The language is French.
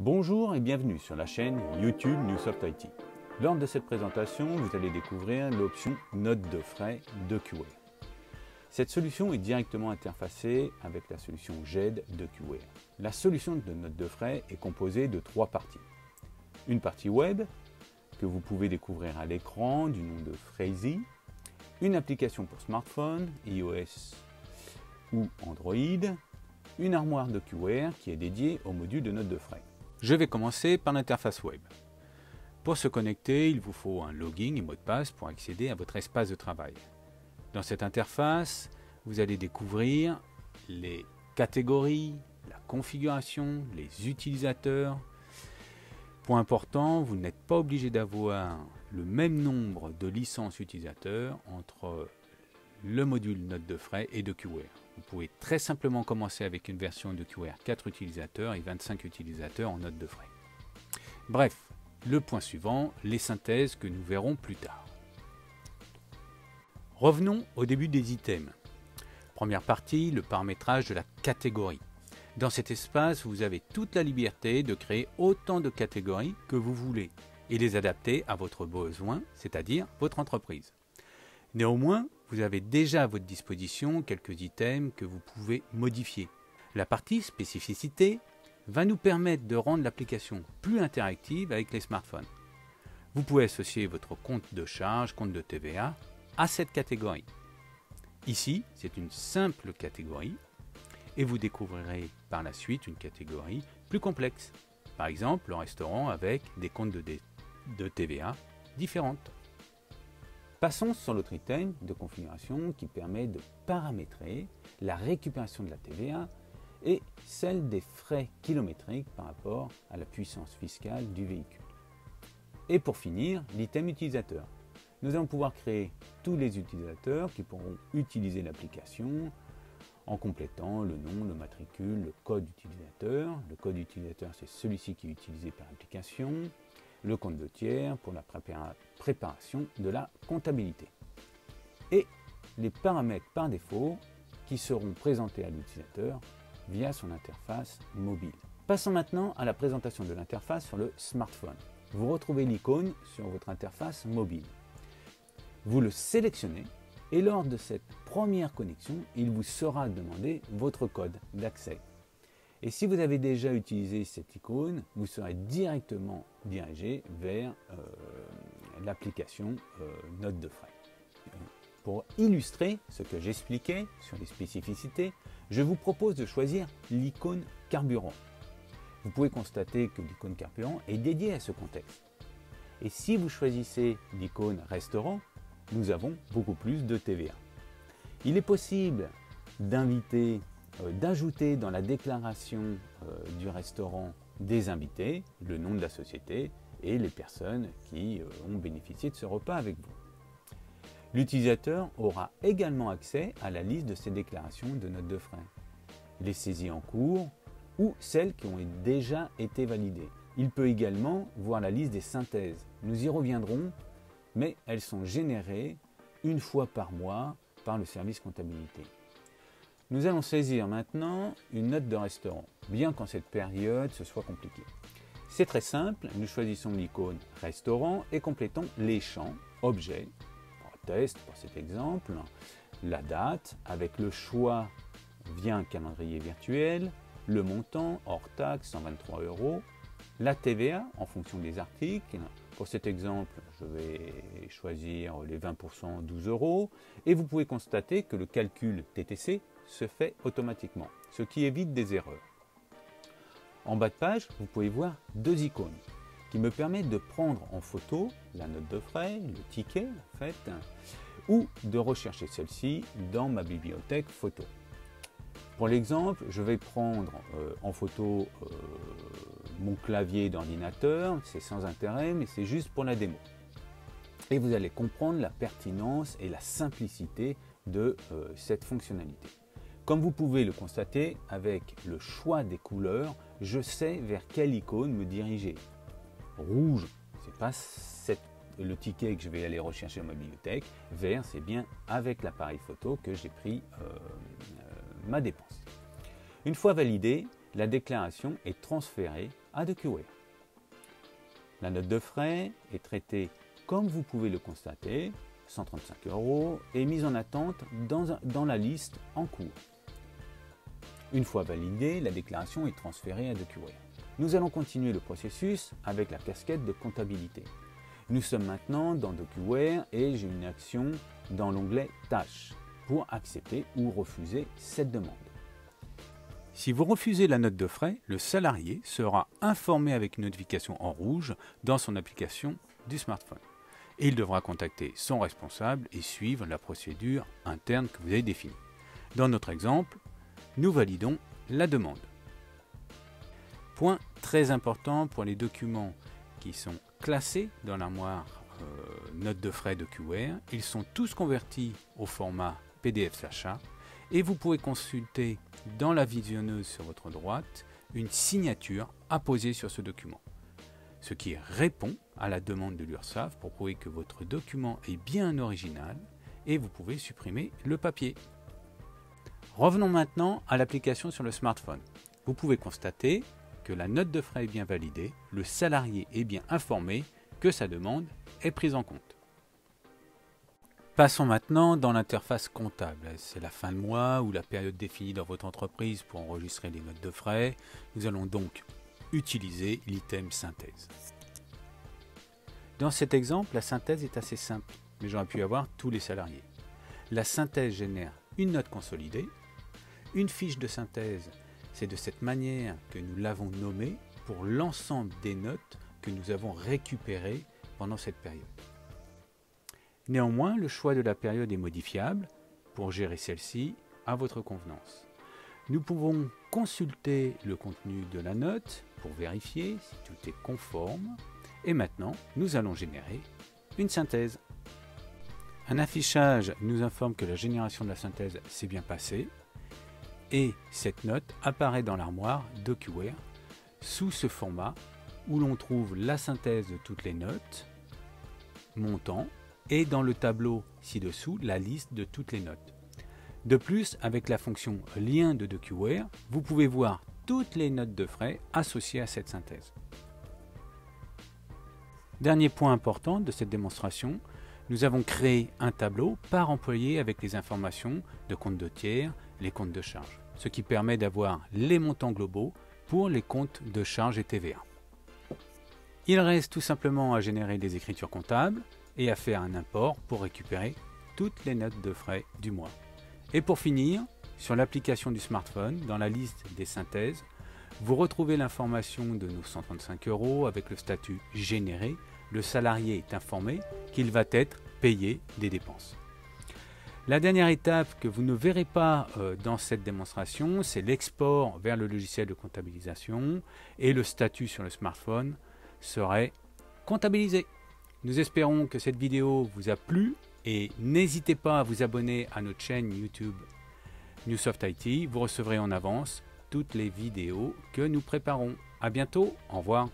Bonjour et bienvenue sur la chaîne YouTube Newsoft IT. Lors de cette présentation, vous allez découvrir l'option Note de frais de QWare. Cette solution est directement interfacée avec la solution GED de QWare. La solution de note de frais est composée de trois parties. Une partie web, que vous pouvez découvrir à l'écran du nom de Phrazy, une application pour smartphone, iOS ou Android, une armoire de QWare qui est dédiée au module de note de frais. Je vais commencer par l'interface web. Pour se connecter, il vous faut un login et mot de passe pour accéder à votre espace de travail. Dans cette interface, vous allez découvrir les catégories, la configuration, les utilisateurs. Point important, vous n'êtes pas obligé d'avoir le même nombre de licences utilisateurs entre le module note de frais et de QWare. Vous pouvez très simplement commencer avec une version de QWare 4 utilisateurs et 25 utilisateurs en note de frais. Bref, le point suivant, les synthèses que nous verrons plus tard. Revenons au début des items. Première partie, le paramétrage de la catégorie. Dans cet espace, vous avez toute la liberté de créer autant de catégories que vous voulez et les adapter à votre besoin, c'est-à-dire votre entreprise. Néanmoins, vous avez déjà à votre disposition quelques items que vous pouvez modifier. La partie spécificité va nous permettre de rendre l'application plus interactive avec les smartphones. Vous pouvez associer votre compte de charge, compte de TVA à cette catégorie. Ici, c'est une simple catégorie et vous découvrirez par la suite une catégorie plus complexe. Par exemple, le restaurant avec des comptes de TVA différentes. Passons sur l'autre item de configuration qui permet de paramétrer la récupération de la TVA et celle des frais kilométriques par rapport à la puissance fiscale du véhicule. Et pour finir, l'item utilisateur. Nous allons pouvoir créer tous les utilisateurs qui pourront utiliser l'application en complétant le nom, le matricule, le code utilisateur. Le code utilisateur, c'est celui-ci qui est utilisé par l'application. Le compte de tiers pour la préparation de la comptabilité. Et les paramètres par défaut qui seront présentés à l'utilisateur via son interface mobile. Passons maintenant à la présentation de l'interface sur le smartphone. Vous retrouvez l'icône sur votre interface mobile. Vous le sélectionnez et lors de cette première connexion, il vous sera demandé votre code d'accès. Et si vous avez déjà utilisé cette icône, vous serez directement dirigé vers l'application Note de frais. Pour illustrer ce que j'expliquais sur les spécificités, je vous propose de choisir l'icône carburant. Vous pouvez constater que l'icône carburant est dédiée à ce contexte. Et si vous choisissez l'icône restaurant, nous avons beaucoup plus de TVA. Il est possible d'ajouter dans la déclaration du restaurant des invités, le nom de la société et les personnes qui ont bénéficié de ce repas avec vous. L'utilisateur aura également accès à la liste de ces déclarations de notes de frais, les saisies en cours ou celles qui ont déjà été validées. Il peut également voir la liste des synthèses. Nous y reviendrons, mais elles sont générées une fois par mois par le service comptabilité. Nous allons saisir maintenant une note de restaurant, bien qu'en cette période ce soit compliqué. C'est très simple, nous choisissons l'icône restaurant et complétons les champs objets, pour test pour cet exemple, la date avec le choix via un calendrier virtuel, le montant hors taxe 123 €, la TVA en fonction des articles. Pour cet exemple, je vais choisir les 20% 12 €, et vous pouvez constater que le calcul TTC se fait automatiquement, ce qui évite des erreurs. En bas de page, vous pouvez voir deux icônes qui me permettent de prendre en photo la note de frais, le ticket en fait, ou de rechercher celle-ci dans ma bibliothèque photo. Pour l'exemple, je vais prendre en photo mon clavier d'ordinateur, c'est sans intérêt, mais c'est juste pour la démo. Et vous allez comprendre la pertinence et la simplicité de cette fonctionnalité. Comme vous pouvez le constater, avec le choix des couleurs, je sais vers quelle icône me diriger. Rouge, c'est pas le ticket que je vais aller rechercher dans ma bibliothèque. Vert, c'est bien avec l'appareil photo que j'ai pris ma dépense. Une fois validée, la déclaration est transférée à DocuWare. La note de frais est traitée comme vous pouvez le constater, 135 € et mise en attente dans la liste en cours. Une fois validée, la déclaration est transférée à DocuWare. Nous allons continuer le processus avec la casquette de comptabilité. Nous sommes maintenant dans DocuWare et j'ai une action dans l'onglet Tâches pour accepter ou refuser cette demande. Si vous refusez la note de frais, le salarié sera informé avec une notification en rouge dans son application du smartphone. Et il devra contacter son responsable et suivre la procédure interne que vous avez définie. Dans notre exemple, nous validons la demande. Point très important pour les documents qui sont classés dans l'armoire note de frais DocuWare, ils sont tous convertis au format PDF/A et vous pouvez consulter dans la visionneuse sur votre droite une signature apposée sur ce document, ce qui répond à la demande de l'URSSAF pour prouver que votre document est bien un original et vous pouvez supprimer le papier. Revenons maintenant à l'application sur le smartphone. Vous pouvez constater que la note de frais est bien validée, le salarié est bien informé que sa demande est prise en compte. Passons maintenant dans l'interface comptable. C'est la fin de mois ou la période définie dans votre entreprise pour enregistrer les notes de frais. Nous allons donc utiliser l'item synthèse. Dans cet exemple, la synthèse est assez simple, mais j'aurais pu avoir tous les salariés. La synthèse génère une note consolidée. Une fiche de synthèse, c'est de cette manière que nous l'avons nommée pour l'ensemble des notes que nous avons récupérées pendant cette période. Néanmoins, le choix de la période est modifiable pour gérer celle-ci à votre convenance. Nous pouvons consulter le contenu de la note pour vérifier si tout est conforme. Et maintenant, nous allons générer une synthèse. Un affichage nous informe que la génération de la synthèse s'est bien passée et cette note apparaît dans l'armoire DocuWare sous ce format où l'on trouve la synthèse de toutes les notes, montant, et dans le tableau ci-dessous, la liste de toutes les notes. De plus, avec la fonction lien de DocuWare, vous pouvez voir toutes les notes de frais associées à cette synthèse. Dernier point important de cette démonstration, nous avons créé un tableau par employé avec les informations de compte de tiers, les comptes de charges, ce qui permet d'avoir les montants globaux pour les comptes de charges et TVA. Il reste tout simplement à générer des écritures comptables et à faire un import pour récupérer toutes les notes de frais du mois. Et pour finir, sur l'application du smartphone, dans la liste des synthèses, vous retrouvez l'information de nos 135 € avec le statut généré. Le salarié est informé qu'il va être payé des dépenses. La dernière étape que vous ne verrez pas dans cette démonstration, c'est l'export vers le logiciel de comptabilisation et le statut sur le smartphone serait comptabilisé. Nous espérons que cette vidéo vous a plu et n'hésitez pas à vous abonner à notre chaîne YouTube Newsoft IT. Vous recevrez en avance toutes les vidéos que nous préparons. À bientôt, au revoir.